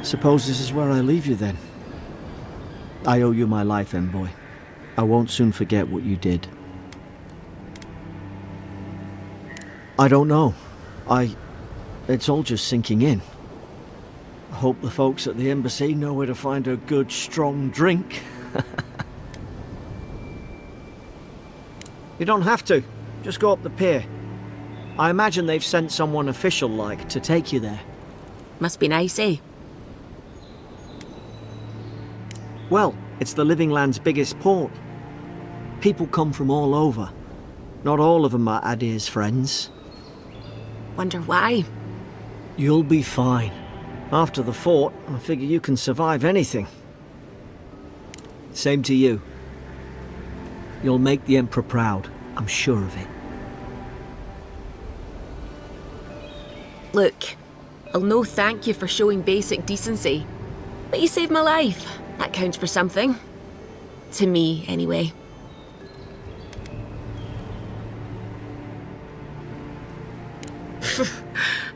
Suppose this is where I leave you then. I owe you my life, envoy. I won't soon forget what you did. I don't know. It's all just sinking in. I hope the folks at the embassy know where to find a good, strong drink. You don't have to. Just go up the pier. I imagine they've sent someone official-like to take you there. Must be nice, eh? Well, it's the Living Land's biggest port. People come from all over. Not all of them are Adir's friends. Wonder why? You'll be fine. After the fort, I figure you can survive anything. Same to you. You'll make the Emperor proud, I'm sure of it. Look, I'll no thank you for showing basic decency. But you saved my life. That counts for something. To me, anyway.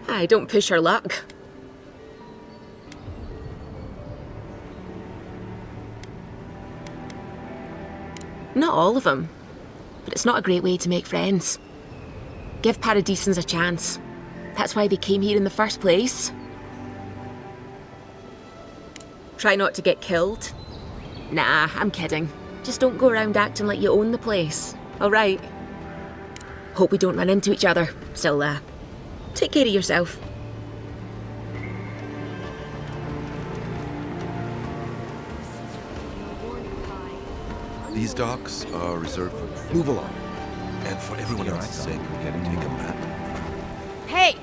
Aye, don't push our luck. Not all of them, but it's not a great way to make friends. Give Paradisans a chance. That's why they came here in the first place. Try not to get killed. Nah, I'm kidding. Just don't go around acting like you own the place, alright? Hope we don't run into each other, so take care of yourself. These docks are reserved for... Move along. And for everyone else's sake, we're getting to take a map. Hey!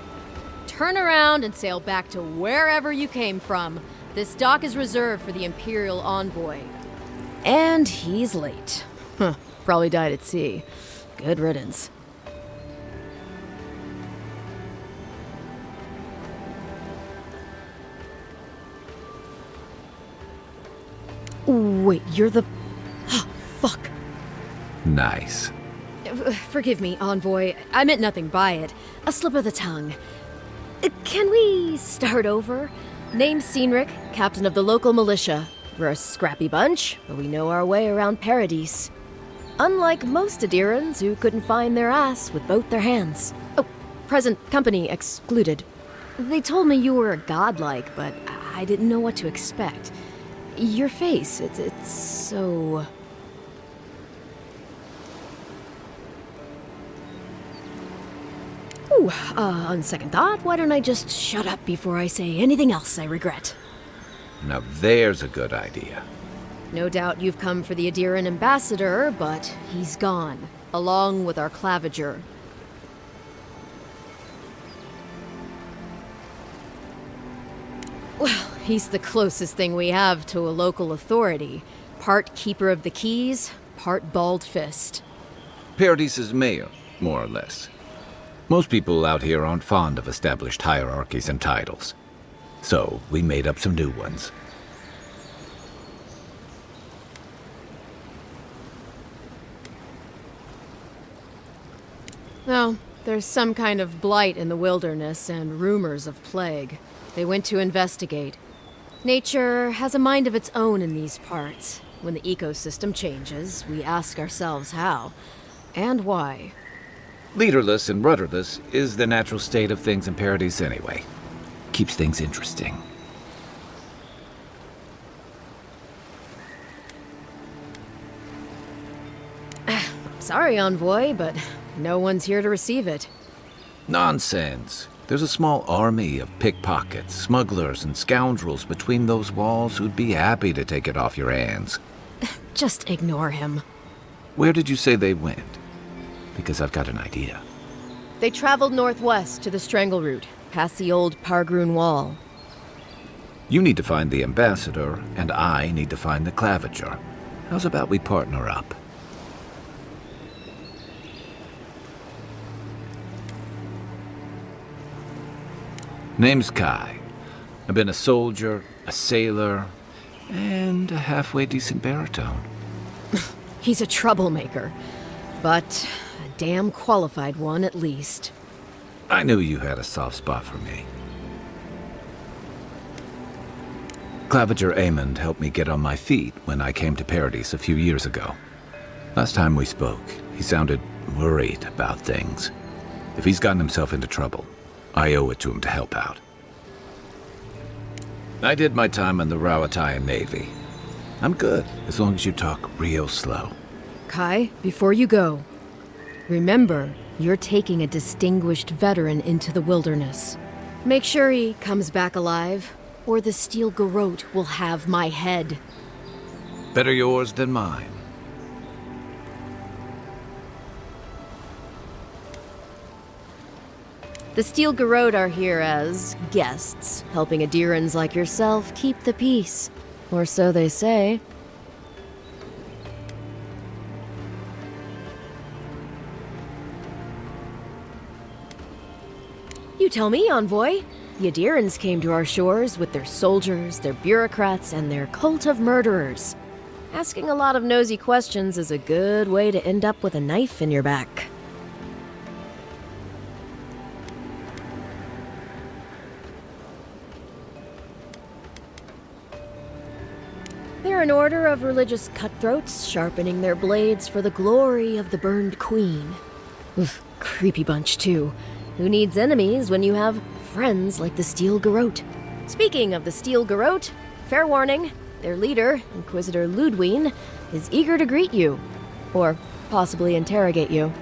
Turn around and sail back to wherever you came from. This dock is reserved for the Imperial Envoy. And he's late. Huh, probably died at sea. Good riddance. Wait, you're the... Fuck. Nice. Forgive me, Envoy. I meant nothing by it. A slip of the tongue. Can we start over? Name's Cynric, captain of the local militia. We're a scrappy bunch, but we know our way around Paradise. Unlike most Adirans who couldn't find their ass with both their hands. Oh, present company excluded. They told me you were a godlike, but I didn't know what to expect. Your face, it's so... Ooh, on second thought, why don't I just shut up before I say anything else I regret? Now there's a good idea. No doubt you've come for the Adiran ambassador, but he's gone, along with our claviger. Well, he's the closest thing we have to a local authority. Part keeper of the keys, part bald fist. Paradise's mayor, more or less. Most people out here aren't fond of established hierarchies and titles. So, we made up some new ones. No, there's some kind of blight in the wilderness and rumors of plague. They went to investigate. Nature has a mind of its own in these parts. When the ecosystem changes, we ask ourselves how and why. Leaderless and rudderless is the natural state of things in Paradise anyway. Keeps things interesting. Sorry, Envoy, but no one's here to receive it. Nonsense. There's a small army of pickpockets, smugglers, and scoundrels between those walls who'd be happy to take it off your hands. Just ignore him. Where did you say they went? Because I've got an idea. They traveled northwest to the Strangleroot, past the old Pargroon Wall. You need to find the ambassador, and I need to find the claviger. How's about we partner up? Name's Kai. I've been a soldier, a sailor, and a halfway decent baritone. He's a troublemaker, but a damn qualified one at least. I knew you had a soft spot for me. Claviger Amond helped me get on my feet when I came to Paradise a few years ago. Last time we spoke, he sounded worried about things. If he's gotten himself into trouble, I owe it to him to help out. I did my time in the Rawatayan Navy. I'm good, as long as you talk real slow. Kai, before you go, remember, you're taking a distinguished veteran into the wilderness. Make sure he comes back alive, or the Steel Garrote will have my head. Better yours than mine. The Steel Garrote are here as guests, helping Adirans like yourself keep the peace. Or so they say. You tell me, Envoy. The Adirans came to our shores with their soldiers, their bureaucrats, and their cult of murderers. Asking a lot of nosy questions is a good way to end up with a knife in your back. They're an order of religious cutthroats, sharpening their blades for the glory of the burned queen. Oof, creepy bunch, too. Who needs enemies when you have friends like the Steel Garrote? Speaking of the Steel Garrote, fair warning, their leader, Inquisitor Ludwine, is eager to greet you. Or possibly interrogate you.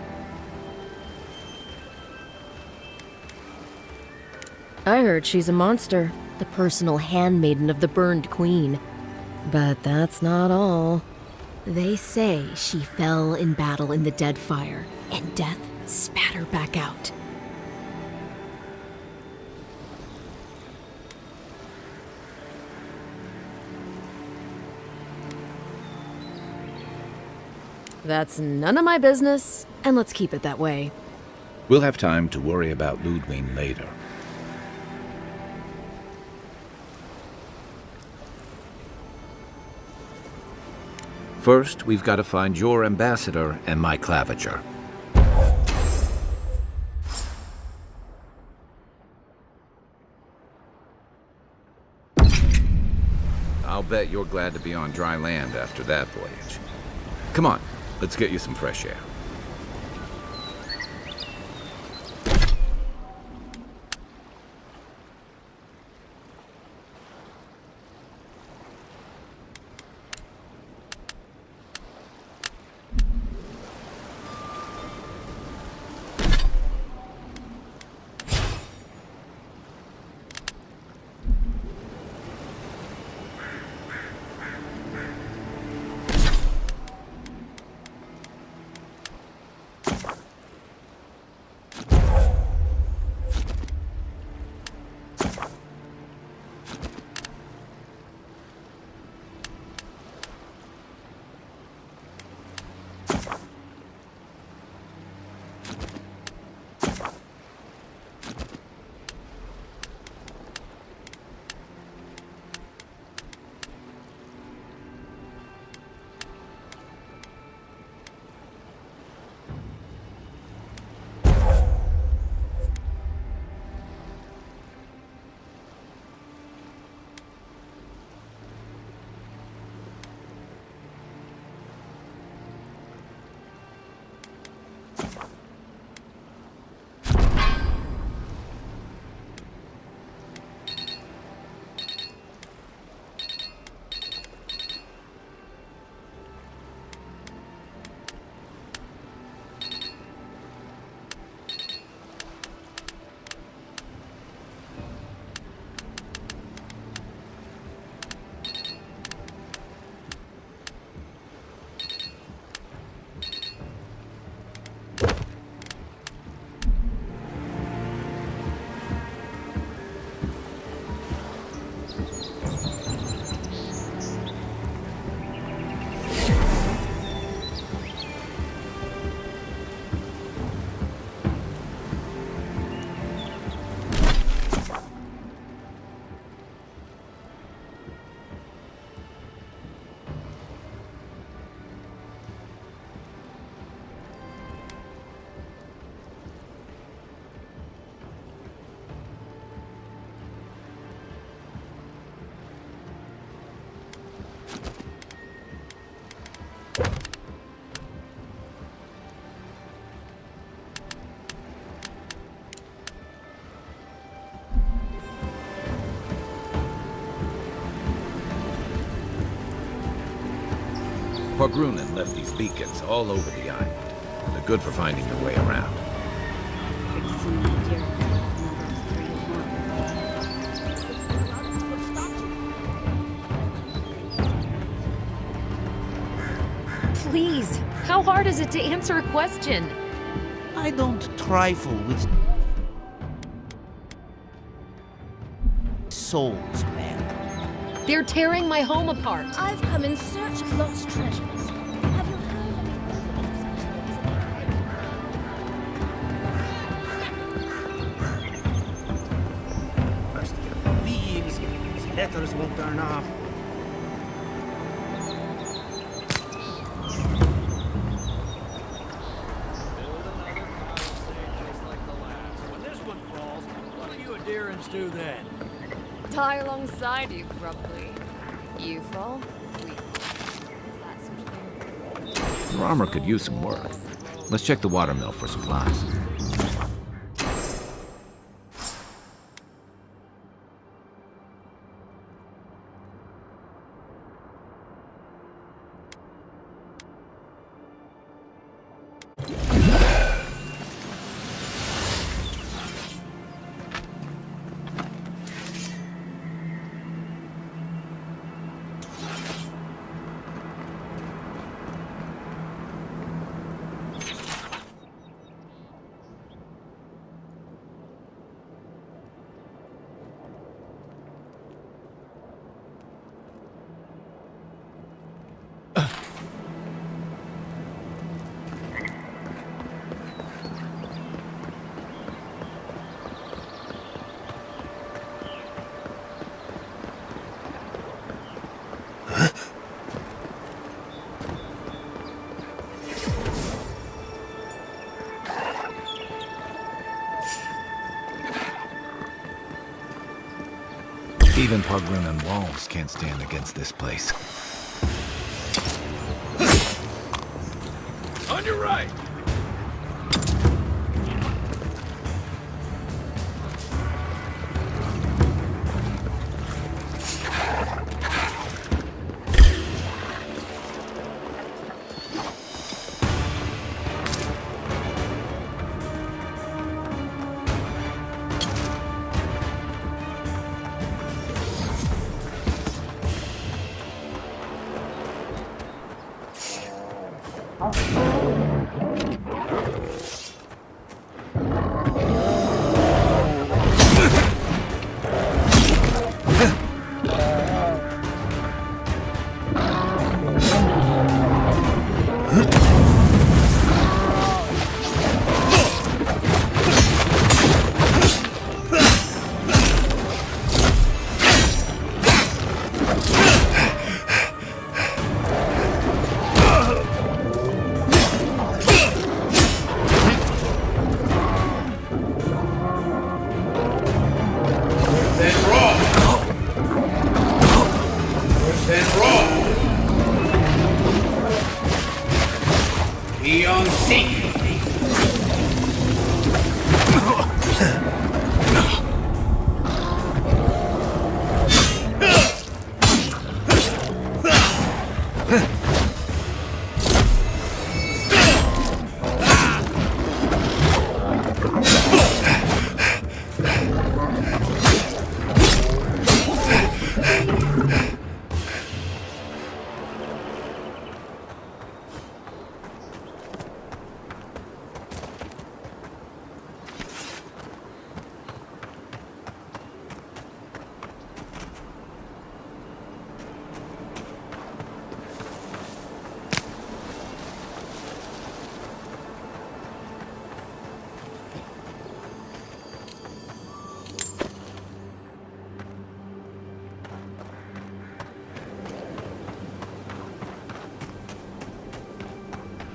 I heard she's a monster, the personal handmaiden of the burned queen. But that's not all. They say she fell in battle in the Deadfire, and death spat her back out. That's none of my business, and let's keep it that way. We'll have time to worry about Ludwine later. First, we've got to find your ambassador and my Claviger. I'll bet you're glad to be on dry land after that voyage. Come on, let's get you some fresh air. Pogrunen left these beacons all over the island. They're good for finding your way around. Please, how hard is it to answer a question? I don't trifle with souls, man. They're tearing my home apart. I've come in search of lost treasures. Have you heard Please, letters won't turn up. Do then. Die alongside you, probably. You fall, we fall. That sort of thing. Your armor could use some work. Let's check the watermill for supplies. Even Pogrunen walls can't stand against this place. On your right!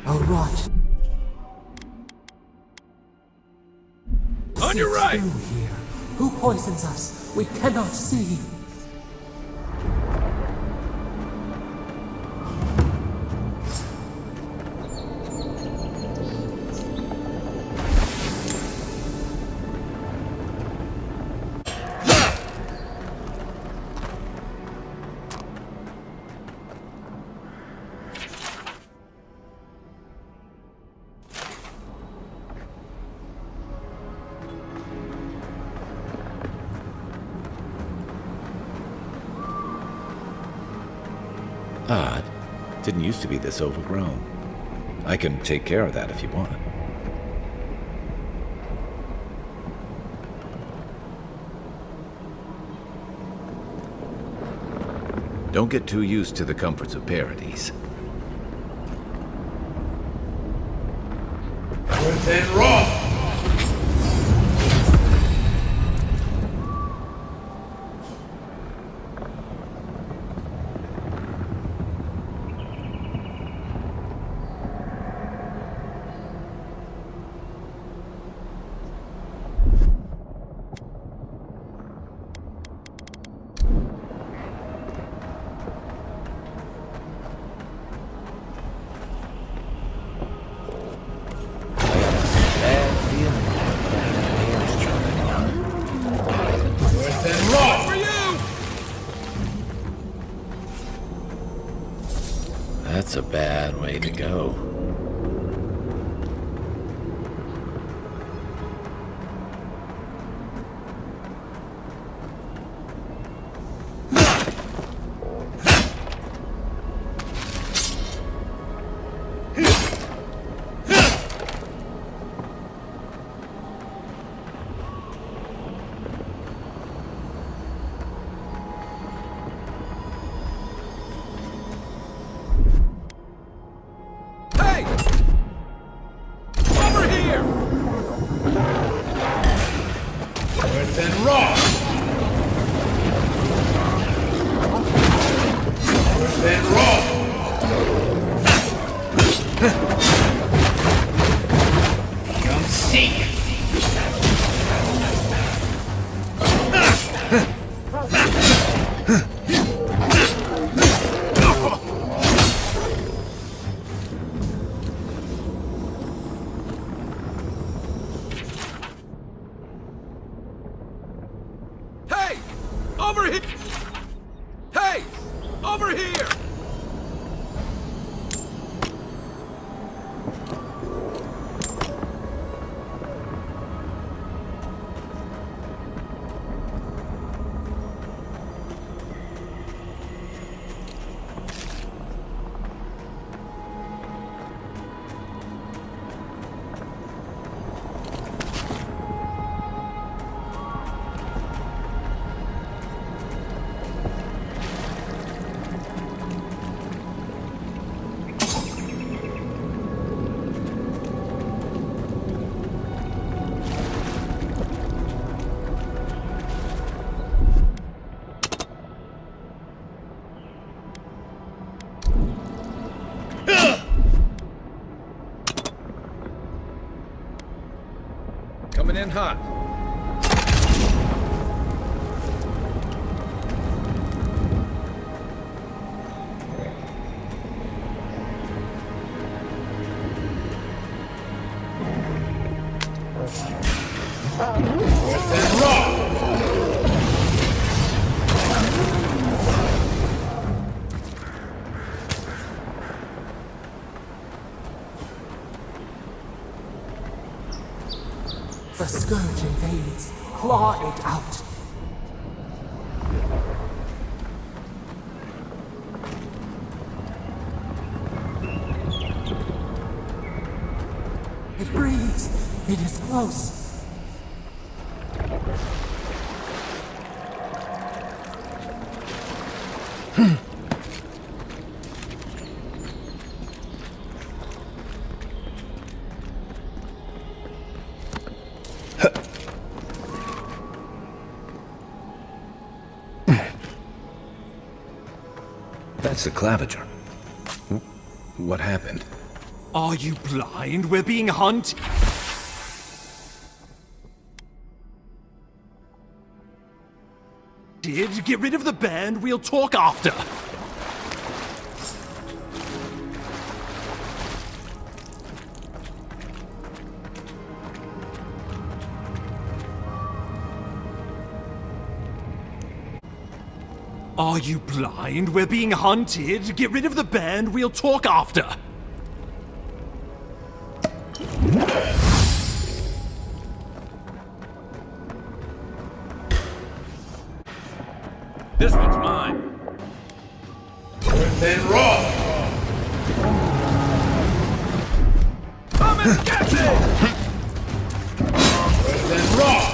A rot. On your right! Through here. Who poisons us? We cannot see. Odd. Didn't used to be this overgrown. I can take care of that if you want. Don't get too used to the comforts of Paradise. Then rough! That's a bad way to go. Coming in hot. The scourge invades. Claw it out. It breathes. It is close. That's the claviger. What happened? Are you blind? We're being hunted. Get rid of the band, we'll talk after. Are you blind? We're being hunted. Get rid of the band, we'll talk after. This one's mine. Then rock! Come and get me! Then rock!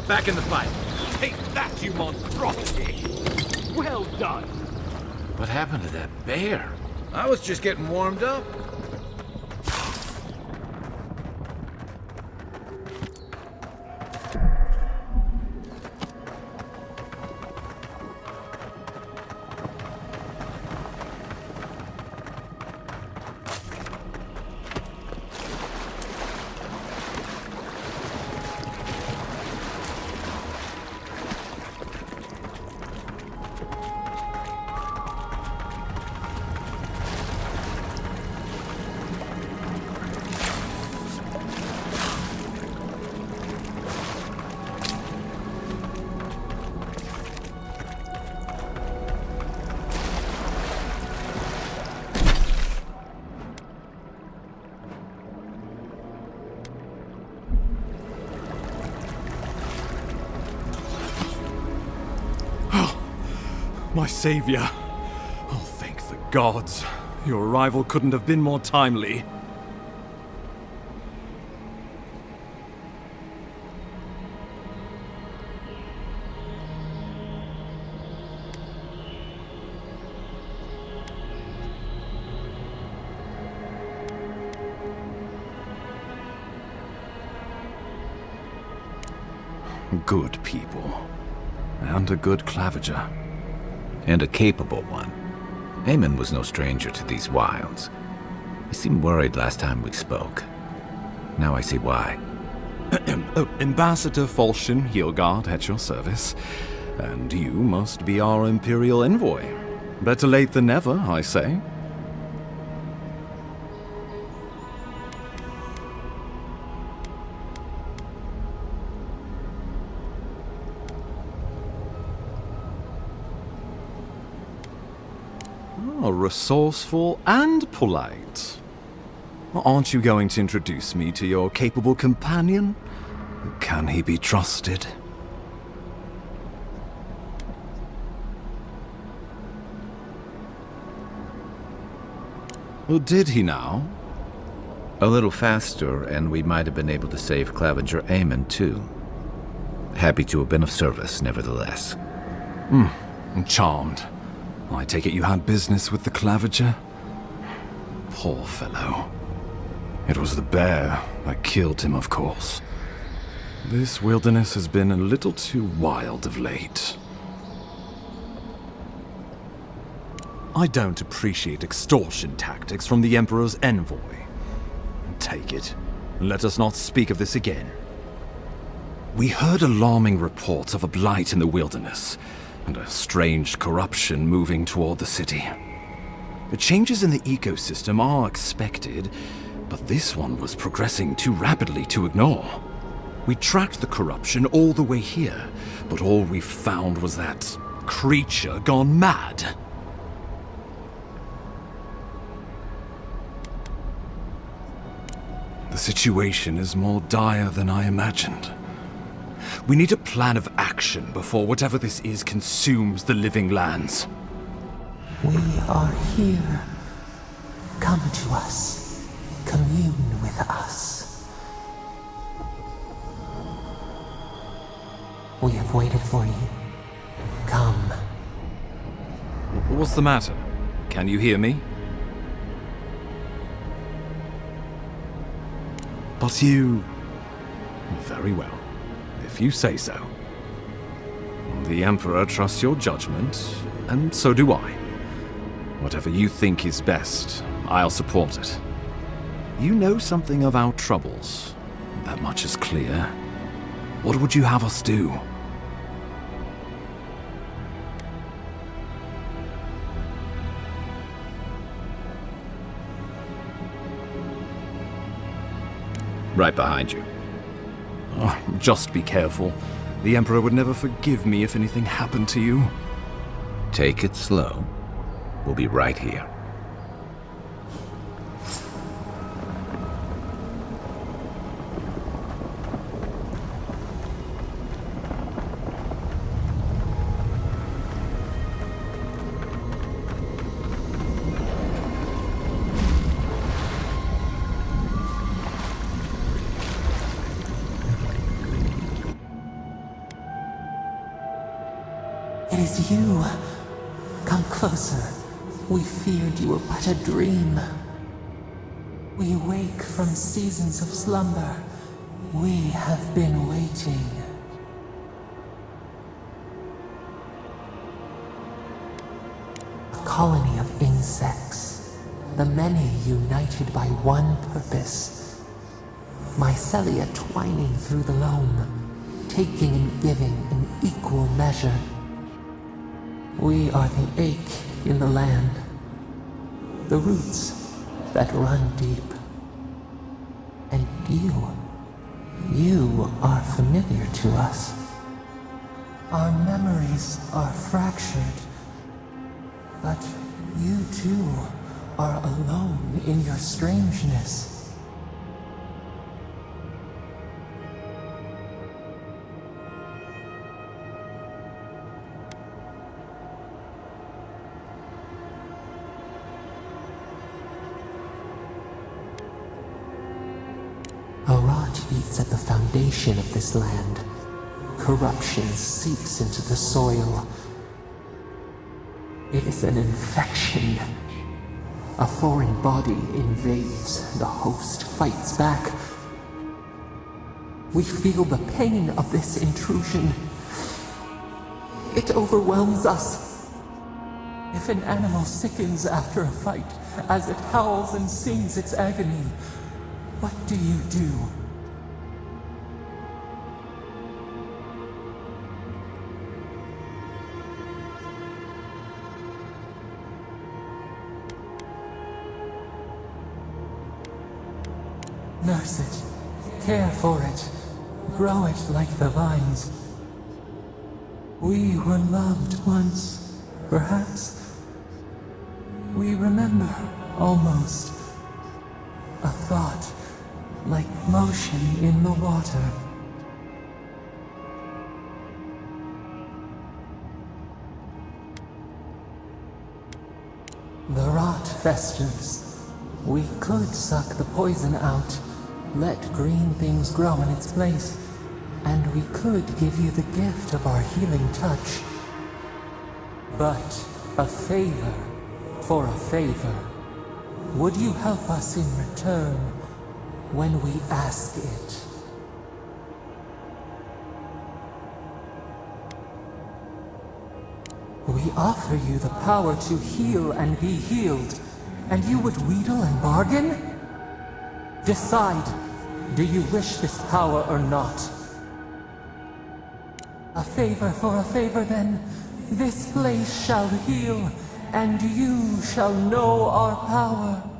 Back in the fight. Take that, you monstrosity! Well done! What happened to that bear? I was just getting warmed up. My savior. Oh, thank the gods. Your arrival couldn't have been more timely. Good people. And a good claviger. And a capable one. Eamon was no stranger to these wilds. He seemed worried last time we spoke. Now I see why. Ambassador Falchion Heelguard at your service. And you must be our Imperial envoy. Better late than never, I say. Resourceful and polite. Aren't you going to introduce me to your capable companion? Can he be trusted? Or did he now? A little faster, and we might have been able to save Clavenger Amon, too. Happy to have been of service, nevertheless. Charmed. I take it you had business with the Clavenger? Poor fellow. It was the bear that killed him, of course. This wilderness has been a little too wild of late. I don't appreciate extortion tactics from the Emperor's envoy. Take it, and let us not speak of this again. We heard alarming reports of a blight in the wilderness, and a strange corruption moving toward the city. The changes in the ecosystem are expected, but this one was progressing too rapidly to ignore. We tracked the corruption all the way here, but all we found was that creature gone mad. The situation is more dire than I imagined. We need a plan of action before whatever this is consumes the living lands. We are here. Come to us. Commune with us. We have waited for you. Come. What's the matter? Can you hear me? But you... Very well, if you say so. The Emperor trusts your judgment, and so do I. Whatever you think is best, I'll support it. You know something of our troubles. That much is clear. What would you have us do? Right behind you. Oh, just be careful. The Emperor would never forgive me if anything happened to you. Take it slow. We'll be right here. It is you. Come closer. We feared you were but a dream. We wake from seasons of slumber. We have been waiting. A colony of insects. The many united by one purpose. Mycelia twining through the loam, taking and giving in equal measure. We are the ache in the land, the roots that run deep. And you are familiar to us. Our memories are fractured, but you too are alone in your strangeness. A rot eats at the foundation of this land. Corruption seeps into the soil. It is an infection. A foreign body invades, the host fights back. We feel the pain of this intrusion. It overwhelms us. If an animal sickens after a fight, as it howls and sings its agony, what do you do? Nurse it, care for it, grow it like the vines. We were loved once, perhaps. We remember, almost. A thought, like motion in the water. festers. We could suck the poison out, let green things grow in its place, and we could give you the gift of our healing touch. But a favor for a favor. Would you help us in return when we ask it? We offer you the power to heal and be healed, and you would wheedle and bargain? Decide, do you wish this power or not? A favor for a favor then. This place shall heal, and you shall know our power.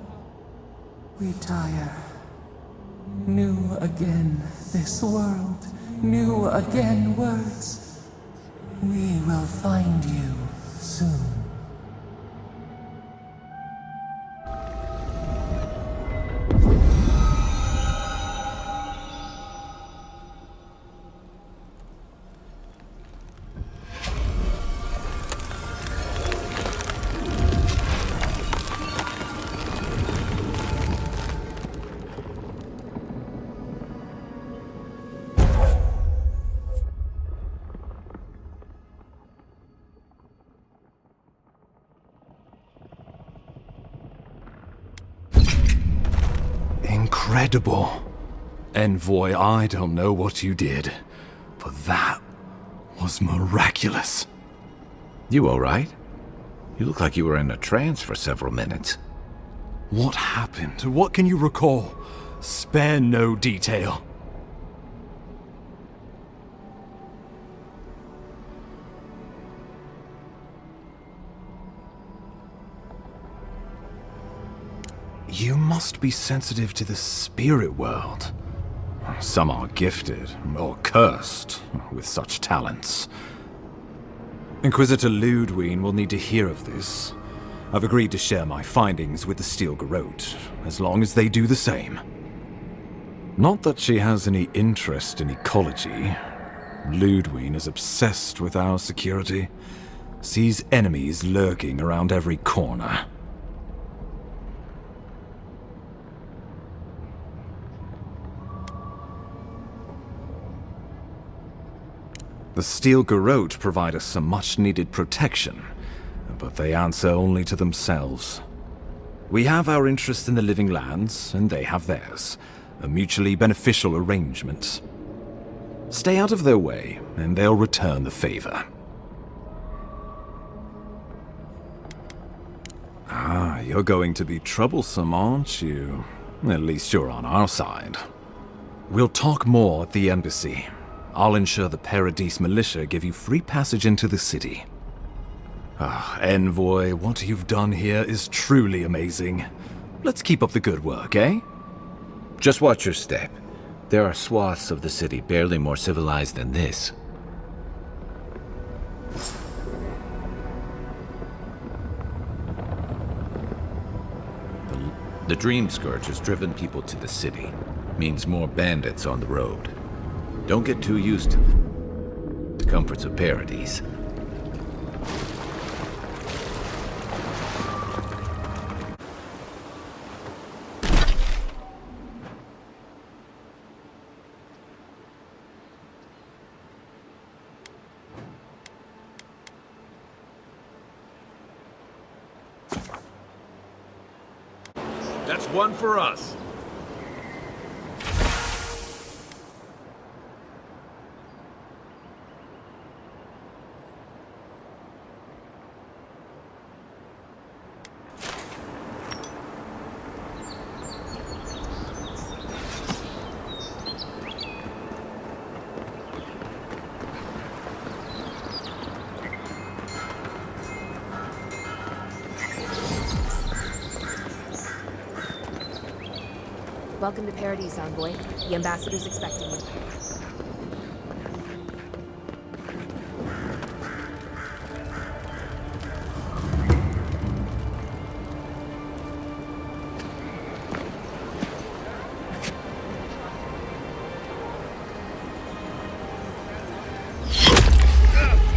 We tire. New again this world, new again words. We will find you soon. Incredible. Envoy, I don't know what you did, but that was miraculous. You alright? You look like you were in a trance for several minutes. What happened? What can you recall? Spare no detail. You must be sensitive to the spirit world. Some are gifted, or cursed, with such talents. Inquisitor Ludwig will need to hear of this. I've agreed to share my findings with the Strangleroot, as long as they do the same. Not that she has any interest in ecology. Ludwig is obsessed with our security, sees enemies lurking around every corner. The Strangleroot provide us some much-needed protection, but they answer only to themselves. We have our interest in the living lands, and they have theirs. A mutually beneficial arrangement. Stay out of their way, and they'll return the favor. Ah, you're going to be troublesome, aren't you? At least you're on our side. We'll talk more at the embassy. I'll ensure the Paradise militia give you free passage into the city. Ah, Envoy, what you've done here is truly amazing. Let's keep up the good work, eh? Just watch your step. There are swaths of the city barely more civilized than this. The Dream Scourge has driven people to the city. Means more bandits on the road. Don't get too used to the comforts of Paradise. That's one for us. Welcome to Paradise, Envoy. The ambassador's expecting you.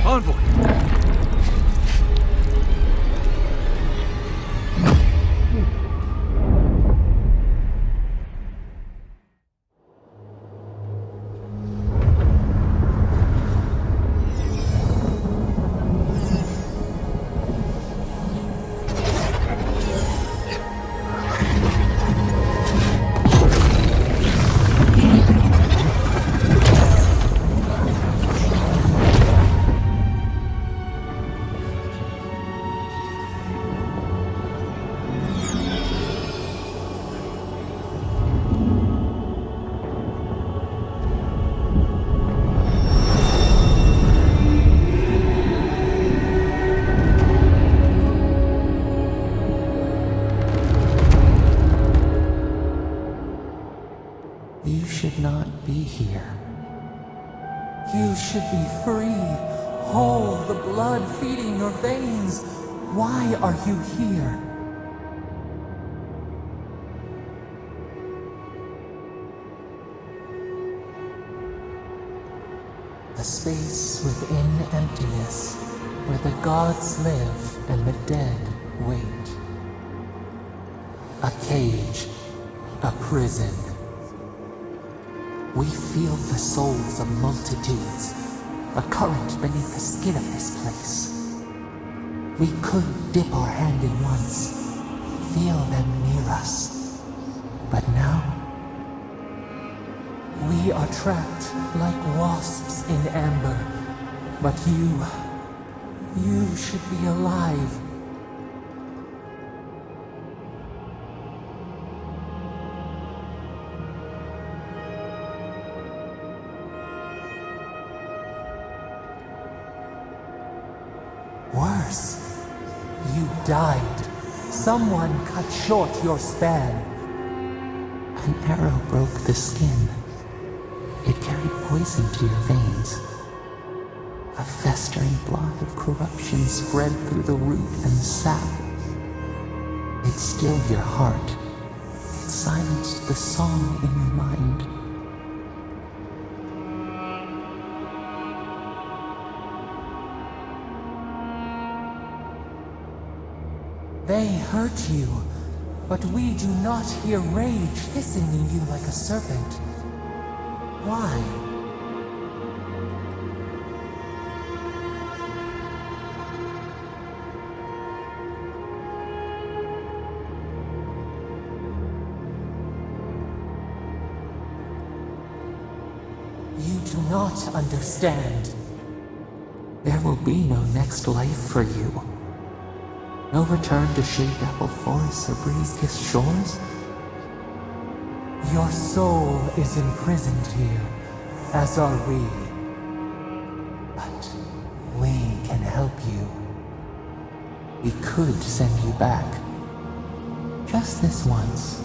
Envoy! You should not be here. You should be free, whole, the blood feeding your veins. Why are you here? A space within emptiness, where the gods live and the dead wait. A cage, a prison. We feel the souls of multitudes, a current beneath the skin of this place. We could dip our hand in once, feel them near us. But now, we are trapped like wasps in amber. But you should be alive. Worse, you died. Someone cut short your span. An arrow broke the skin. It carried poison to your veins. A festering blot of corruption spread through the root and sap. It stilled your heart. It silenced the song in your mind. They hurt you, but we do not hear rage hissing in you like a serpent. Why? You do not understand. There will be no next life for you. No return to shade apple forests or breeze-kissed shores? Your soul is imprisoned here, as are we. But we can help you. We could send you back. Just this once.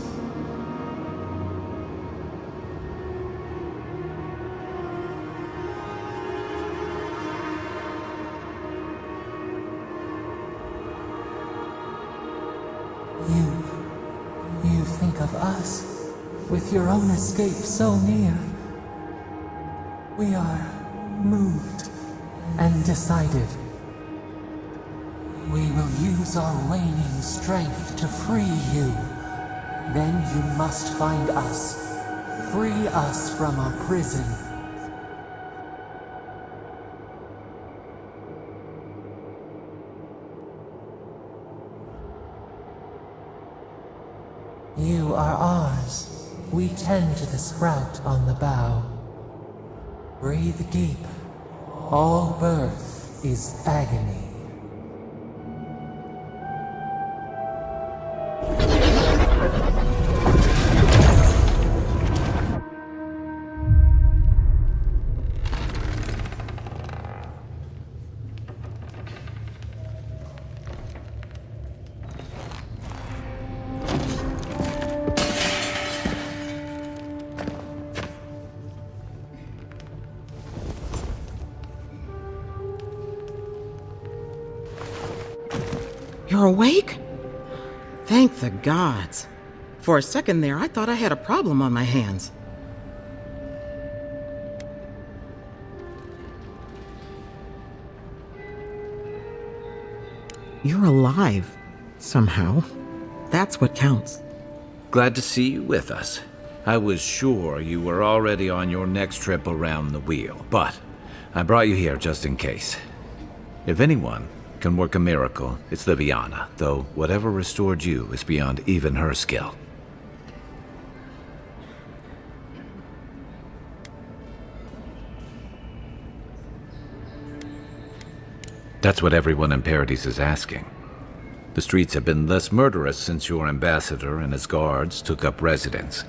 You think of us, with your own escape so near. We are moved and decided. We will use our waning strength to free you. Then you must find us. Free us from our prison. You are ours. We tend to the sprout on the bough. Breathe deep. All birth is agony. You're awake? Thank the gods. For a second there, I thought I had a problem on my hands. You're alive, somehow. That's what counts. Glad to see you with us. I was sure you were already on your next trip around the wheel, but I brought you here just in case. If anyone can work a miracle, it's Liviana, though whatever restored you is beyond even her skill. That's what everyone in Paradise is asking. The streets have been less murderous since your ambassador and his guards took up residence.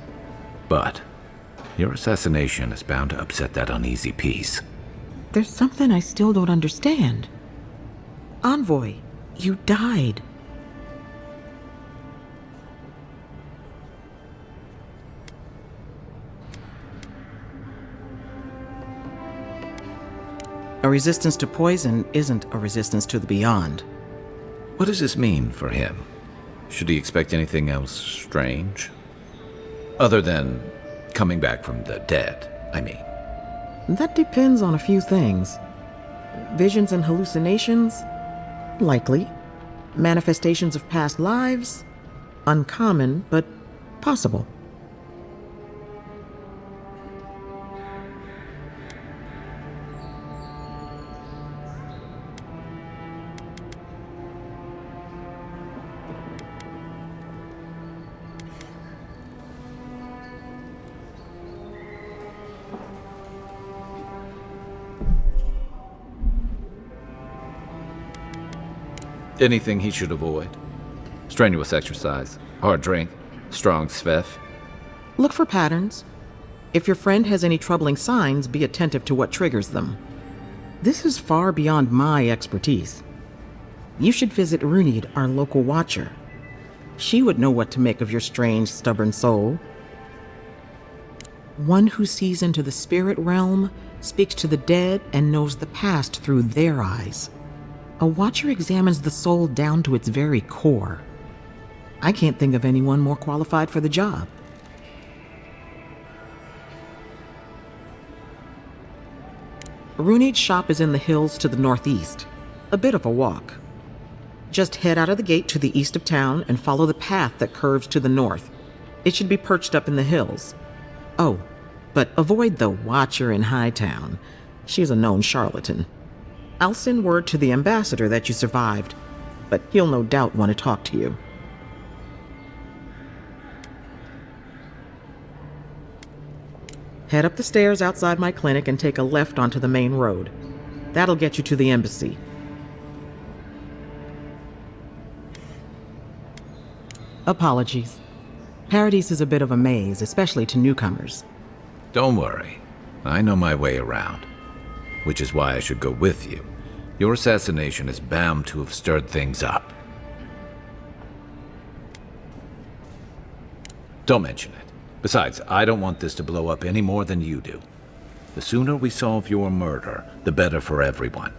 But your assassination is bound to upset that uneasy peace. There's something I still don't understand. Envoy, you died. A resistance to poison isn't a resistance to the beyond. What does this mean for him? Should he expect anything else strange? Other than coming back from the dead, I mean. That depends on a few things. Visions and hallucinations? Likely. Manifestations of past lives? Uncommon, but possible. Anything he should avoid? Strenuous exercise, hard drink, strong sveff. Look for patterns. If your friend has any troubling signs, be attentive to what triggers them. This is far beyond my expertise. You should visit Runid, our local watcher. She would know what to make of your strange, stubborn soul. One who sees into the spirit realm, speaks to the dead, and knows the past through their eyes. A watcher examines the soul down to its very core. I can't think of anyone more qualified for the job. Runid's shop is in the hills to the northeast. A bit of a walk. Just head out of the gate to the east of town and follow the path that curves to the north. It should be perched up in the hills. Oh, but avoid the watcher in Hightown. She's a known charlatan. I'll send word to the ambassador that you survived, but he'll no doubt want to talk to you. Head up the stairs outside my clinic and take a left onto the main road. That'll get you to the embassy. Apologies. Paradise is a bit of a maze, especially to newcomers. Don't worry. I know my way around. Which is why I should go with you. Your assassination is bound to have stirred things up. Don't mention it. Besides, I don't want this to blow up any more than you do. The sooner we solve your murder, the better for everyone.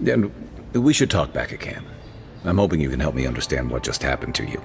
And we should talk back at camp. I'm hoping you can help me understand what just happened to you.